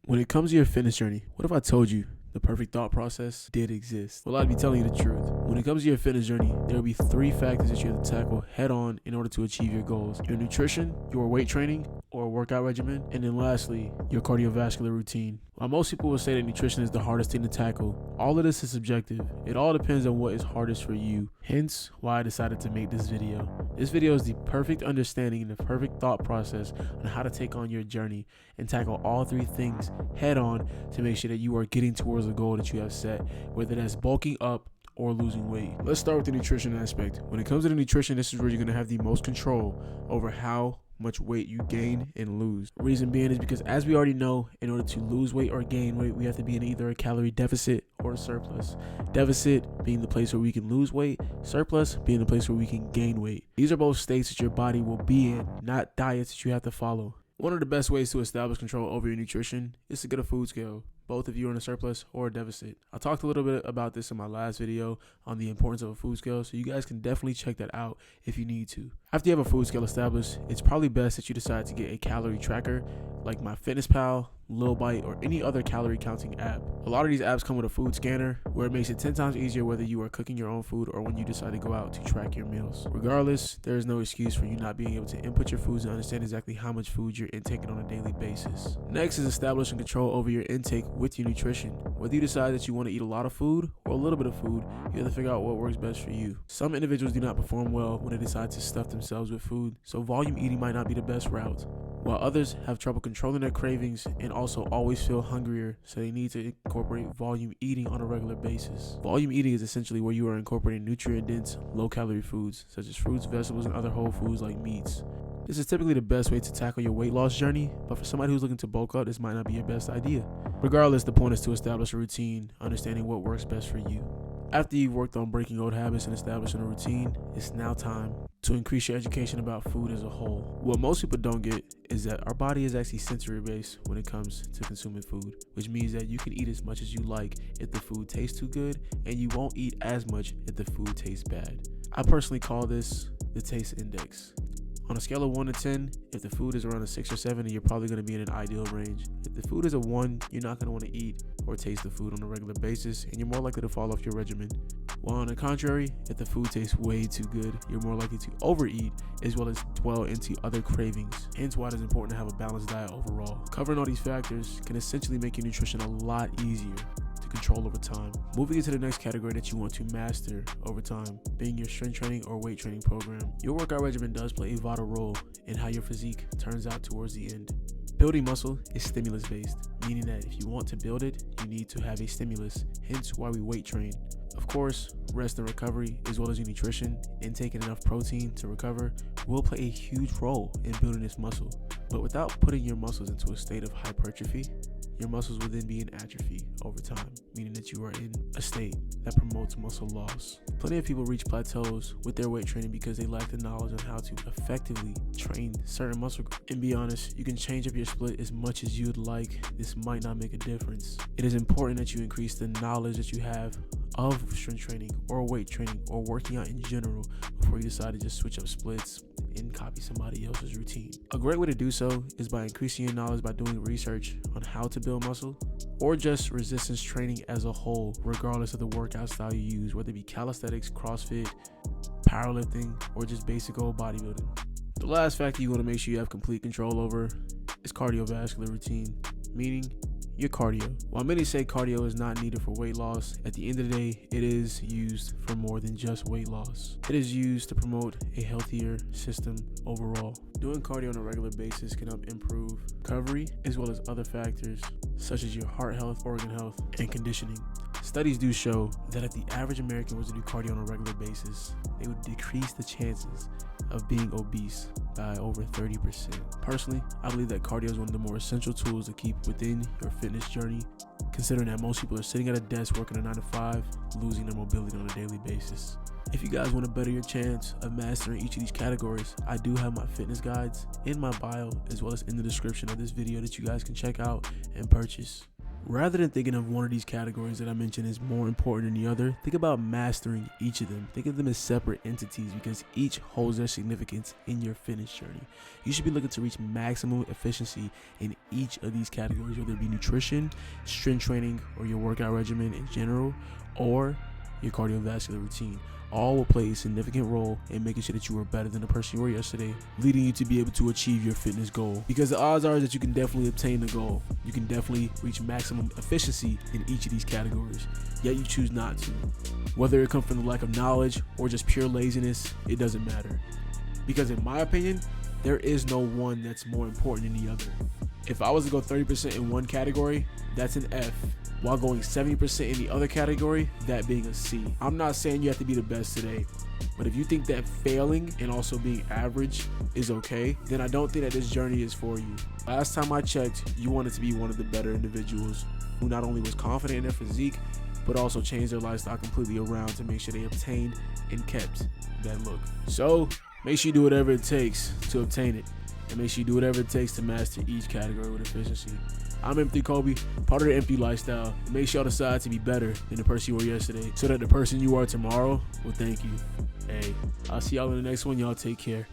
When it comes to your fitness journey, what if I told you the perfect thought process did exist? Well, I'd be telling you the truth. When it comes to your fitness journey, there will be 3 factors that you have to tackle head on in order to achieve your goals: your nutrition, your weight training or workout regimen, and then lastly, your cardiovascular routine. While most people will say that nutrition is the hardest thing to tackle, all of this is subjective. It all depends on what is hardest for you. Hence why I decided to make this video. This video is the perfect understanding and the perfect thought process on how to take on your journey and tackle all 3 things head on to make sure that you are getting towards the goal that you have set, whether that's bulking up or losing weight. Let's start with the nutrition aspect. When it comes to the nutrition, this is where you're going to have the most control over how much weight you gain and lose. Reason being is because, as we already know, in order to lose weight or gain weight, we have to be in either a calorie deficit or a surplus. Deficit being the place where we can lose weight, surplus being the place where we can gain weight. These are both states that your body will be in, not diets that you have to follow. One of the best ways to establish control over your nutrition is to get a food scale, both if you're in a surplus or a deficit. I talked a little bit about this in my last video on the importance of a food scale, so you guys can definitely check that out if you need to. After you have a food scale established, it's probably best that you decide to get a calorie tracker like MyFitnessPal, Lil Bite, or any other calorie counting app. A lot of these apps come with a food scanner where it makes it 10 times easier whether you are cooking your own food or when you decide to go out to track your meals. Regardless, there is no excuse for you not being able to input your foods and understand exactly how much food you're intaking on a daily basis. Next is establishing control over your intake with your nutrition. Whether you decide that you want to eat a lot of food or a little bit of food, you have to figure out what works best for you. Some individuals do not perform well when they decide to stuff themselves with food, so volume eating might not be the best route, while others have trouble controlling their cravings and also always feel hungrier, so they need to incorporate volume eating on a regular basis. Volume eating is essentially where you are incorporating nutrient-dense, low-calorie foods, such as fruits, vegetables, and other whole foods like meats. This is typically the best way to tackle your weight loss journey, but for somebody who's looking to bulk up, this might not be your best idea. Regardless, the point is to establish a routine, understanding what works best for you. After you've worked on breaking old habits and establishing a routine, it's now time to increase your education about food as a whole. What most people don't get is that our body is actually sensory based when it comes to consuming food, which means that you can eat as much as you like if the food tastes too good, and you won't eat as much if the food tastes bad. I personally call this the taste index. On a scale of 1 to 10, if the food is around a 6 or 7, you're probably going to be in an ideal range. If the food is a 1, you're not going to want to eat or taste the food on a regular basis, and you're more likely to fall off your regimen. While on the contrary, if the food tastes way too good, you're more likely to overeat as well as dwell into other cravings. Hence why it is important to have a balanced diet overall. Covering all these factors can essentially make your nutrition a lot easier to control over time. Moving into the next category that you want to master over time, being your strength training or weight training program. Your workout regimen does play a vital role in how your physique turns out towards the end. Building muscle is stimulus based, meaning that if you want to build it, you need to have a stimulus, hence why we weight train. Of course, rest and recovery, as well as your nutrition and taking enough protein to recover, will play a huge role in building this muscle. But without putting your muscles into a state of hypertrophy, your muscles will then be in atrophy over time, meaning that you are in a state that promotes muscle loss. Plenty of people reach plateaus with their weight training because they lack the knowledge on how to effectively train certain muscle groups. And be honest, you can change up your split as much as you'd like. This might not make a difference. It is important that you increase the knowledge that you have of strength training or weight training or working out in general before you decide to just switch up splits and copy somebody else's routine. A great way to do so is by increasing your knowledge by doing research on how to build muscle or just resistance training as a whole, regardless of the workout style you use, whether it be calisthenics, CrossFit, powerlifting, or just basic old bodybuilding. The last factor you want to make sure you have complete control over is cardiovascular routine, meaning your cardio. While many say cardio is not needed for weight loss, at the end of the day, it is used for more than just weight loss. It is used to promote a healthier system overall. Doing cardio on a regular basis can help improve recovery as well as other factors such as your heart health, organ health, and conditioning. Studies do show that if the average American was to do cardio on a regular basis, they would decrease the chances of being obese by over 30%. Personally, I believe that cardio is one of the more essential tools to keep within your fitness journey, considering that most people are sitting at a desk working a 9 to 5, losing their mobility on a daily basis. If you guys want to better your chance of mastering each of these categories, I do have my fitness guides in my bio as well as in the description of this video that you guys can check out and purchase. Rather than thinking of one of these categories that I mentioned is more important than the other, think about mastering each of them. Think of them as separate entities because each holds their significance in your fitness journey. You should be looking to reach maximum efficiency in each of these categories, whether it be nutrition, strength training, or your workout regimen in general, or your cardiovascular routine. All will play a significant role in making sure that you are better than the person you were yesterday, leading you to be able to achieve your fitness goal. Because the odds are that you can definitely obtain the goal. You can definitely reach maximum efficiency in each of these categories, yet you choose not to. Whether it comes from the lack of knowledge or just pure laziness, it doesn't matter. Because in my opinion, there is no one that's more important than the other. If I was to go 30% in one category, that's an F, while going 70% in the other category, that being a C. I'm not saying you have to be the best today, but if you think that failing and also being average is okay, then I don't think that this journey is for you. Last time I checked, you wanted to be one of the better individuals who not only was confident in their physique, but also changed their lifestyle completely around to make sure they obtained and kept that look. So make sure you do whatever it takes to obtain it, and make sure you do whatever it takes to master each category with efficiency. I'm M3Colby, part of the Empty Lifestyle. Make sure y'all decide to be better than the person you were yesterday so that the person you are tomorrow will thank you. Hey, I'll see y'all in the next one. Y'all take care.